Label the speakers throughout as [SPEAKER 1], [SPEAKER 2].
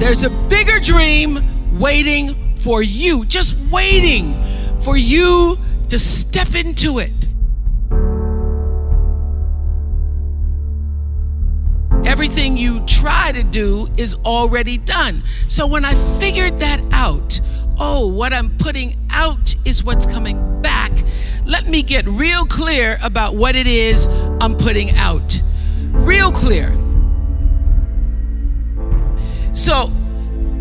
[SPEAKER 1] There's a bigger dream waiting for you, just waiting for you to step into it. Everything you try to do is already done. So when I figured that out, what I'm putting out is what's coming back. Let me get real clear about what it is I'm putting out. Real clear. So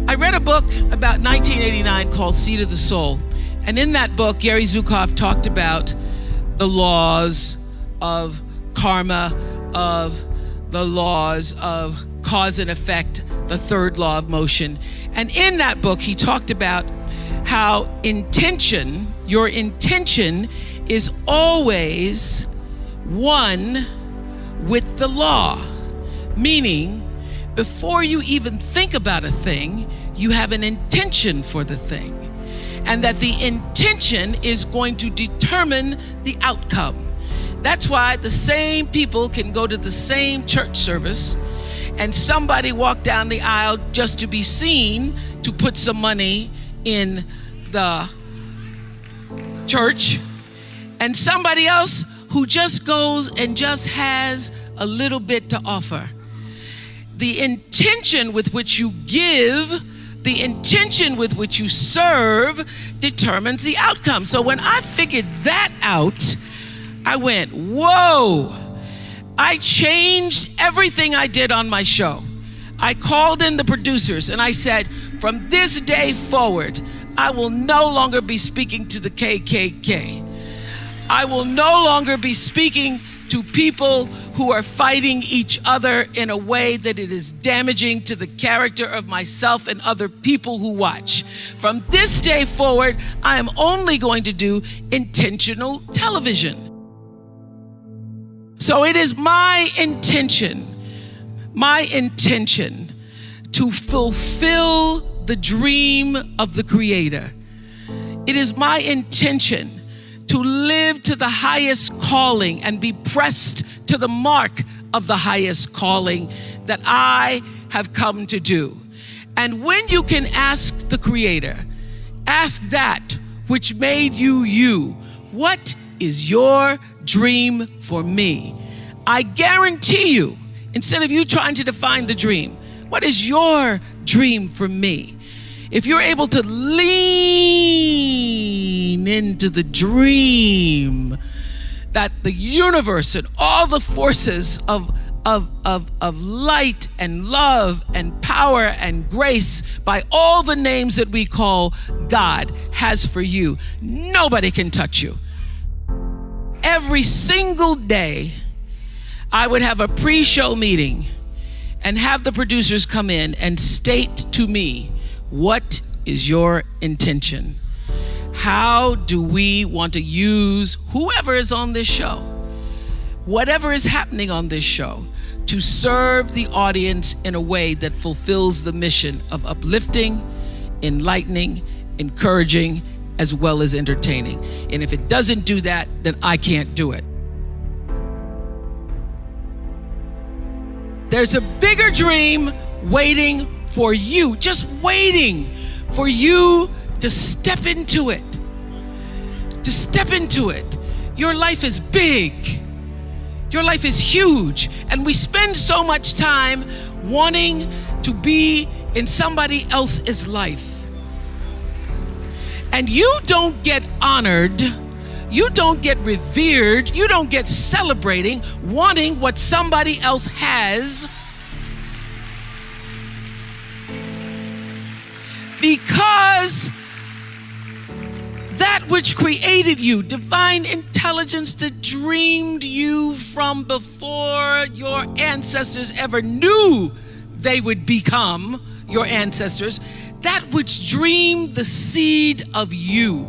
[SPEAKER 1] I read a book about 1989 called Seed of the Soul. And in that book, Gary Zukav talked about the laws of karma, of the laws of cause and effect, the third law of motion. And in that book, he talked about how your intention is always one with the law. Meaning, before you even think about a thing, you have an intention for the thing. And that the intention is going to determine the outcome. That's why the same people can go to the same church service and somebody walk down the aisle just to be seen to put some money in the church, and somebody else who just goes and just has a little bit to offer. The intention with which you give, the intention with which you serve determines the outcome. So when I figured that out, I went, whoa. I changed everything I did on my show. I called in the producers and I said, from this day forward, I will no longer be speaking to the KKK. I will no longer be speaking to people who are fighting each other in a way that it is damaging to the character of myself and other people who watch. From this day forward, I am only going to do intentional television. So it is my intention to fulfill the dream of the Creator. It is my intention to live to the highest calling and be pressed to the mark of the highest calling that I have come to do. And when you can ask the Creator, ask that which made you you, what is your dream for me? I guarantee you, instead of you trying to define the dream, what is your dream for me? If you're able to lean into the dream that the universe and all the forces of light and love and power and grace by all the names that we call God has for you, nobody can touch you. Every single day, I would have a pre-show meeting and have the producers come in and state to me, what is your intention? How do we want to use whoever is on this show, whatever is happening on this show, to serve the audience in a way that fulfills the mission of uplifting, enlightening, encouraging, as well as entertaining. And if it doesn't do that, then I can't do it. There's a bigger dream waiting for you, just waiting for you to step into it. To step into it. Your life is big. Your life is huge. And we spend so much time wanting to be in somebody else's life. And you don't get honored, you don't get revered, you don't get celebrating wanting what somebody else has, because that which created you, divine intelligence that dreamed you from before your ancestors ever knew they would become your ancestors, that which dreamed the seed of you,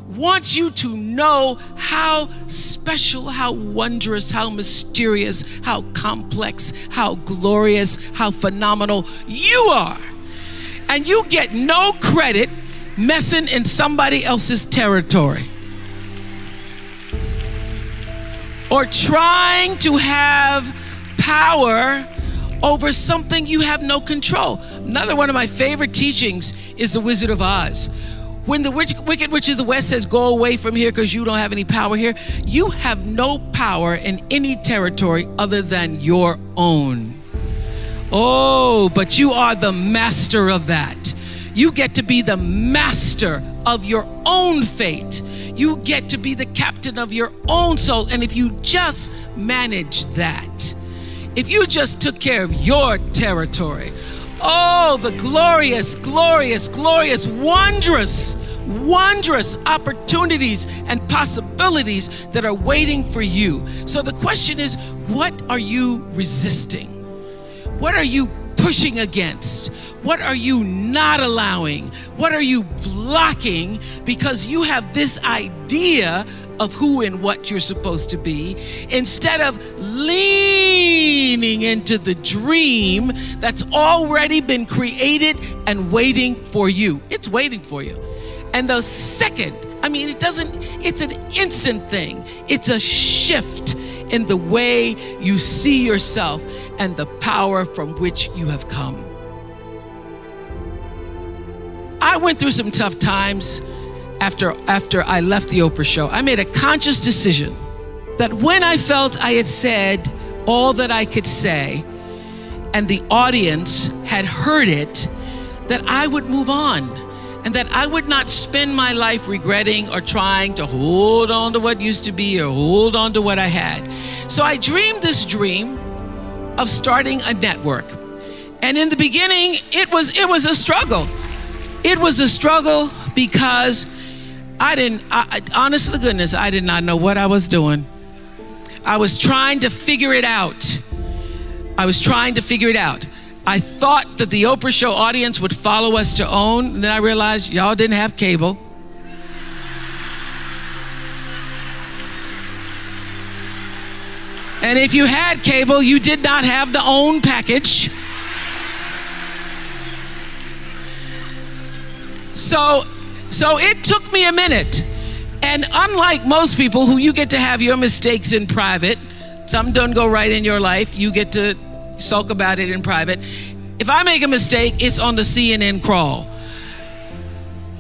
[SPEAKER 1] wants you to know how special, how wondrous, how mysterious, how complex, how glorious, how phenomenal you are. And you get no credit messing in somebody else's territory or trying to have power over something you have no control. Another one of my favorite teachings is The Wizard of Oz. When the Wicked Witch of the West says, go away from here because you don't have any power here, you have no power in any territory other than your own. Oh, but you are the master of that. You get to be the master of your own fate. You get to be the captain of your own soul. And if you just manage that, if you just took care of your territory, oh, the glorious, glorious, glorious, wondrous opportunities and possibilities that are waiting for you. So the question is, what are you resisting? What are you pushing against? What are you not allowing? What are you blocking because you have this idea of who and what you're supposed to be, instead of leaning into the dream that's already been created and waiting for you. It's waiting for you. And the second, it's an instant thing. It's a shift in the way you see yourself and the power from which you have come. I went through some tough times after I left the Oprah show. I made a conscious decision that when I felt I had said all that I could say and the audience had heard it, that I would move on and that I would not spend my life regretting or trying to hold on to what used to be or hold on to what I had. So I dreamed this dream of starting a network. And in the beginning, it was a struggle. It was a struggle because honest to goodness, I did not know what I was doing. I was trying to figure it out. I thought that the Oprah show audience would follow us to OWN, and then I realized y'all didn't have cable. And if you had cable, you did not have the OWN package. So it took me a minute. And unlike most people who you get to have your mistakes in private, some don't go right in your life, you get to sulk about it in private. If I make a mistake, it's on the CNN crawl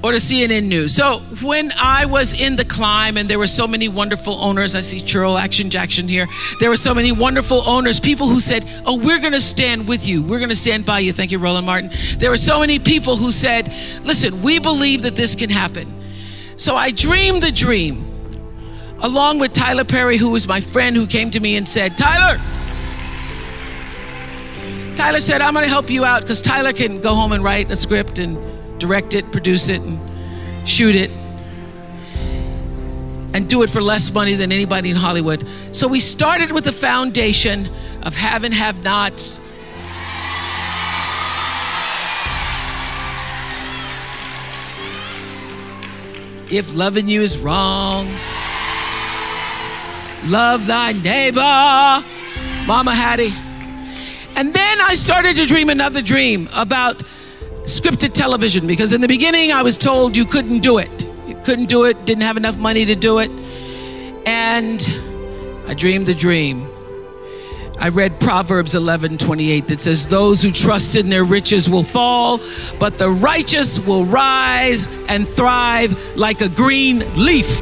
[SPEAKER 1] or the CNN news. So when I was in the climb and there were so many wonderful owners, I see Churl Action Jackson here. There were so many wonderful owners, people who said, oh, we're gonna stand with you. We're gonna stand by you. Thank you, Roland Martin. There were so many people who said, listen, we believe that this can happen. So I dreamed the dream along with Tyler Perry, who was my friend, who came to me and said, Tyler said, I'm gonna help you out because Tyler can go home and write a script and direct it, produce it, and shoot it, and do it for less money than anybody in Hollywood. So we started with the foundation of have and have nots. If loving you is wrong, love thy neighbor, Mama Hattie. And then I started to dream another dream about scripted television, because in the beginning I was told you couldn't do it. You couldn't do it, didn't have enough money to do it. And I dreamed the dream. I read Proverbs 11:28 that says, those who trust in their riches will fall, but the righteous will rise and thrive like a green leaf.